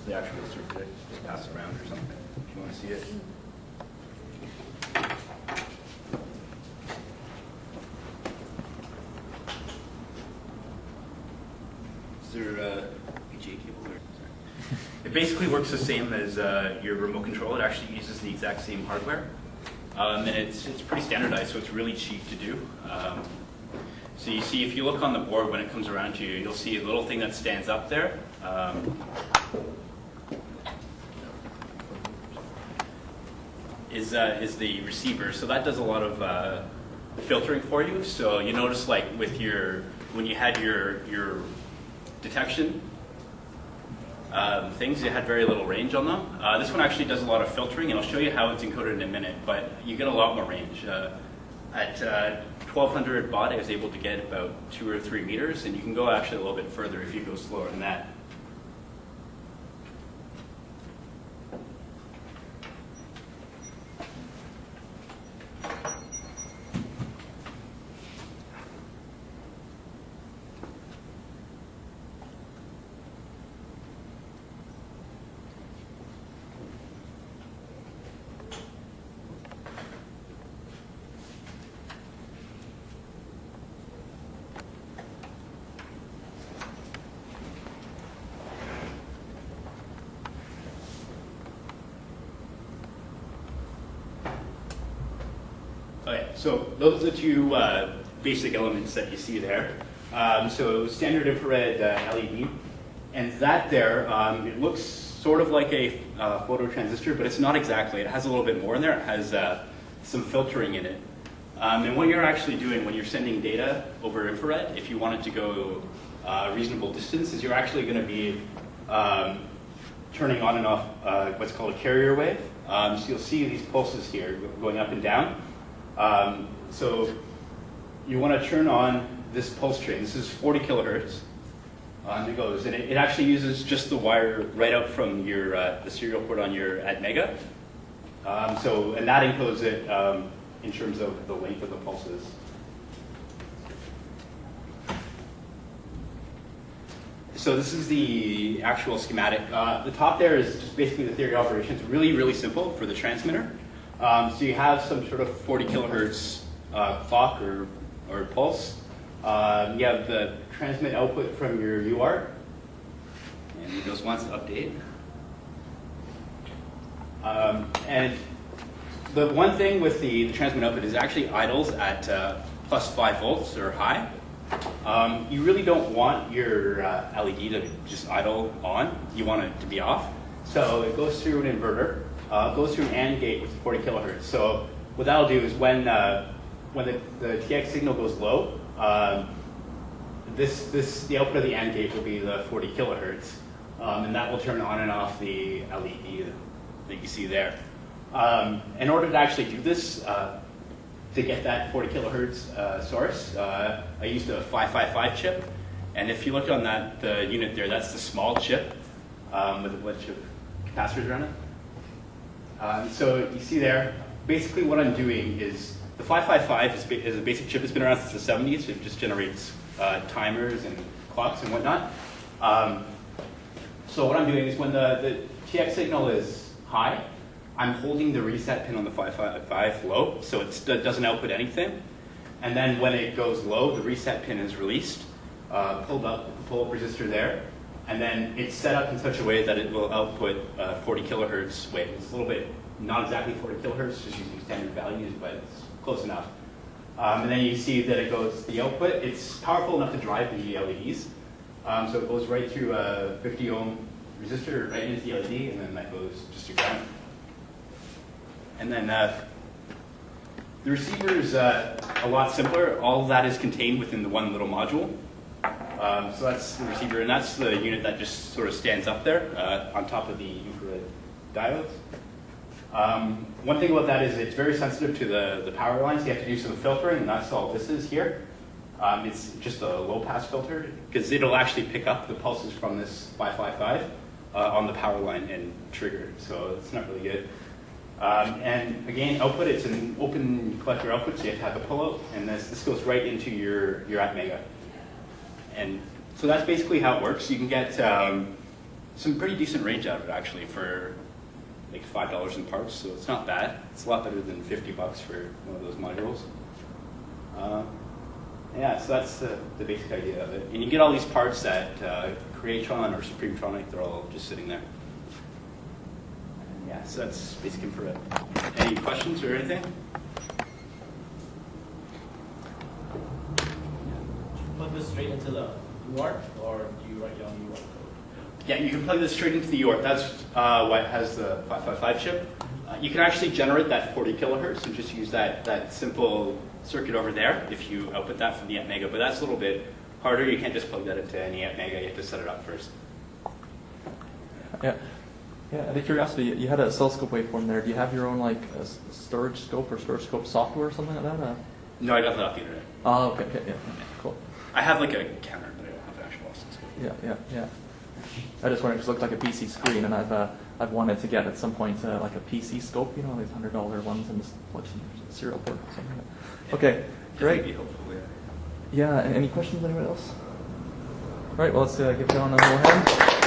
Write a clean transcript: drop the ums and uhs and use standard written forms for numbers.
the actual circuit. Just pass it around or something if you want to see it. Is there a VGA cable there? Sorry. It basically works the same as your remote control. It actually uses the exact same hardware. And it's pretty standardized, so it's really cheap to do. So you see, if you look on the board when it comes around to you, you'll see a little thing that stands up there. Is the receiver. So that does a lot of filtering for you. So you notice, like with when you had your detection things, it had very little range on them. This one actually does a lot of filtering, and I'll show you how it's encoded in a minute, but you get a lot more range. At 1200 baud, I was able to get about 2 or 3 meters, and you can go actually a little bit further if you go slower than that. Okay, so those are the two basic elements that you see there. So standard infrared LED, and that there, it looks sort of like a photo transistor, but it's not exactly. It has a little bit more in there. It has some filtering in it. And what you're actually doing when you're sending data over infrared, if you want it to go a reasonable distance, is you're actually going to be turning on and off what's called a carrier wave. So you'll see these pulses here going up and down. So you want to turn on this pulse train. This is 40 kilohertz. And it goes, and it actually uses just the wire right out from your the serial port on your Atmega. And that encodes it in terms of the length of the pulses. So this is the actual schematic. The top there is just basically the theory of operations. Really, really simple for the transmitter. So you have some sort of 40 kilohertz clock or pulse. You have the transmit output from your UART, and Windows wants to update. And the one thing with the transmit output is actually idles at plus 5 volts or high. You really don't want your LED to just idle on. You want it to be off. So it goes through an inverter. Goes through an AND gate with 40 kilohertz. So what that'll do is when the TX signal goes low, the output of the AND gate will be the 40 kilohertz, and that will turn on and off the LED that you see there. In order to actually do this, to get that 40 kilohertz source, I used a 555 chip, and if you look on the unit there, that's the small chip with a bunch of capacitors around it. So you see there, basically what I'm doing is, the 555 is a basic chip. It's been around since the 70s. It just generates timers and clocks and whatnot. So what I'm doing is when the TX signal is high, I'm holding the reset pin on the 555 low, so it doesn't output anything. And then when it goes low, the reset pin is released, pulled up with the pull-up resistor there, and then it's set up in such a way that it will output 40 kilohertz wave. It's a little bit, not exactly 40 kilohertz, just using standard values, but it's close enough. And then you see that it goes, the output, it's powerful enough to drive the LEDs. So it goes right through a 50 ohm resistor right into the LED, and then that goes just to ground. And then the receiver is a lot simpler. All of that is contained within the one little module. So that's the receiver, and that's the unit that just sort of stands up there on top of the infrared diodes. One thing about that is it's very sensitive to the power lines. You have to do some filtering, and that's all this is here. It's just a low-pass filter, because it'll actually pick up the pulses from this 555 on the power line and trigger, so it's not really good. And again, output, it's an open collector output, so you have to have a pull-out, and this goes right into your Atmega. And so that's basically how it works. You can get some pretty decent range out of it actually for like $5 in parts, so it's not bad. It's a lot better than $50 for one of those modules. Yeah, so that's the basic idea of it. And you get all these parts at Creatron or Supremetronic, they're all just sitting there. And yeah, so that's basically for it. Any questions or anything? Plug this straight into the UART, or do you write your own UART code? Yeah, you can plug this straight into the UART. That's what has the 555 chip. You can actually generate that 40 kilohertz and just use that simple circuit over there if you output that from the Atmega, but that's a little bit harder. You can't just plug that into any Atmega. You have to set it up first. Yeah. Yeah, out of curiosity, you had a oscilloscope waveform there. Do you have your own like storage scope or storage scope software or something like that? No, I got that off the internet. Oh, okay, yeah, cool. I have like a counter, but I don't have an actual oscilloscope. Yeah. I just wanted it to look like a PC screen, and I've wanted to get at some point like a PC scope, you know, these $100 ones, and just plug some serial port or something. Okay, great. Be helpful, yeah. Any questions? Anyone else? All right. Well, let's give John a little hand.